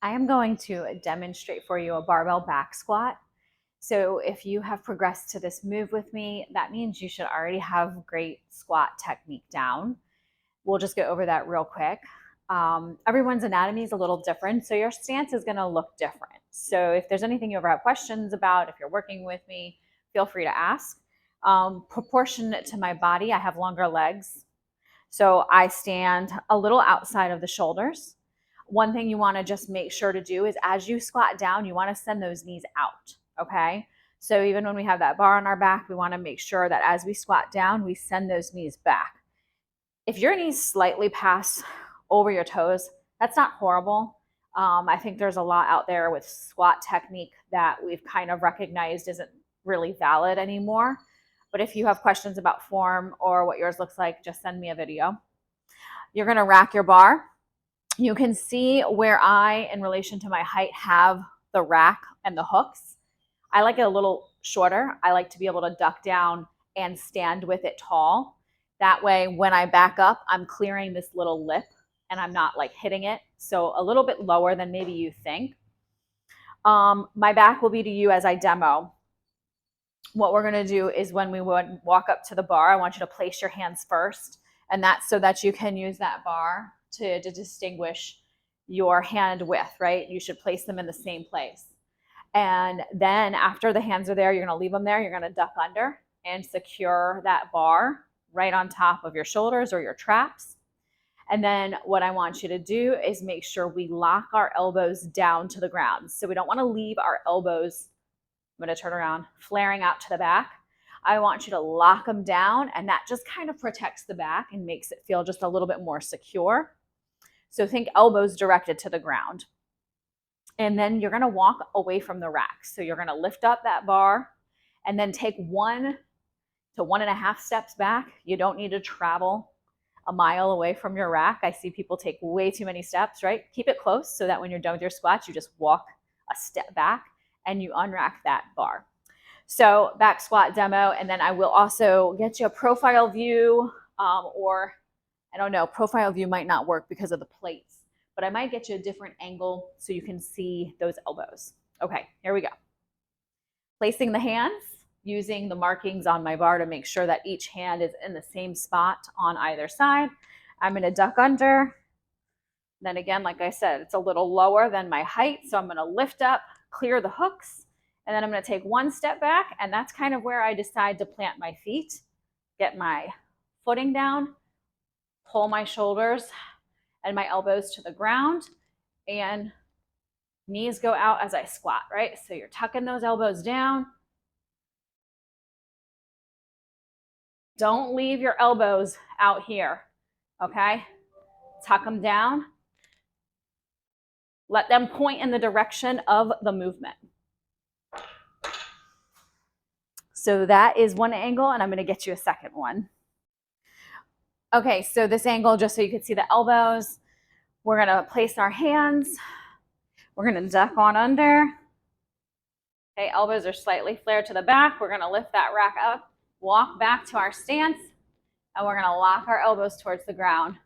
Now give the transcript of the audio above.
I am going to demonstrate for you a barbell back squat. So if you have progressed to this move with me, that means you should already have great squat technique down. We'll just go over that real quick. Everyone's anatomy is a little different, so your stance is going to look different. So if there's anything you ever have questions about, if you're working with me, feel free to ask. Proportionate to my body, I have longer legs, so I stand a little outside of the shoulders. One thing you want to just make sure to do is as you squat down, you want to send those knees out, okay? So even when we have that bar on our back, we want to make sure that as we squat down, we send those knees back. If your knees slightly pass over your toes, that's not horrible. I think there's a lot out there with squat technique that we've kind of recognized isn't really valid anymore. But if you have questions about form or what yours looks like, just send me a video. You're going to rack your bar. You can see where I, in relation to my height, have the rack and the hooks. I like it a little shorter. I like to be able to duck down and stand with it tall. That way, when I back up, I'm clearing this little lip and I'm not like hitting it. So a little bit lower than maybe you think. My back will be to you as I demo. What we're going to do is when we walk up to the bar, I want you to place your hands first, and that's so that you can use that bar to distinguish your hand width, right? You should place them in the same place. And then after the hands are there, you're going to leave them there. You're going to duck under and secure that bar right on top of your shoulders or your traps. And then what I want you to do is make sure we lock our elbows down to the ground. So we don't want to leave our elbows, I'm going to turn around, flaring out to the back. I want you to lock them down, and that just kind of protects the back and makes it feel just a little bit more secure. So think elbows directed to the ground. And then you're going to walk away from the rack. So you're going to lift up that bar and then take 1 to 1.5 steps back. You don't need to travel a mile away from your rack. I see people take way too many steps, right? Keep it close so that when you're done with your squats, you just walk a step back and you unrack that bar. So back squat demo, and then I will also get you a profile view, or I don't know, profile view might not work because of the plates, but I might get you a different angle so you can see those elbows. Okay, here we go. Placing the hands, using the markings on my bar to make sure that each hand is in the same spot on either side. I'm going to duck under. Then again, like I said, it's a little lower than my height, so I'm going to lift up, clear the hooks, and then I'm going to take 1 step back, and that's kind of where I decide to plant my feet, get my footing down, pull my shoulders and my elbows to the ground, and knees go out as I squat, right? So you're tucking those elbows down. Don't leave your elbows out here, okay? Tuck them down. Let them point in the direction of the movement. So that is one angle, and I'm going to get you a second one. Okay, so this angle, just so you can see the elbows, we're going to place our hands. We're going to duck on under. Okay, elbows are slightly flared to the back. We're going to lift that rack up, walk back to our stance, and we're going to lock our elbows towards the ground.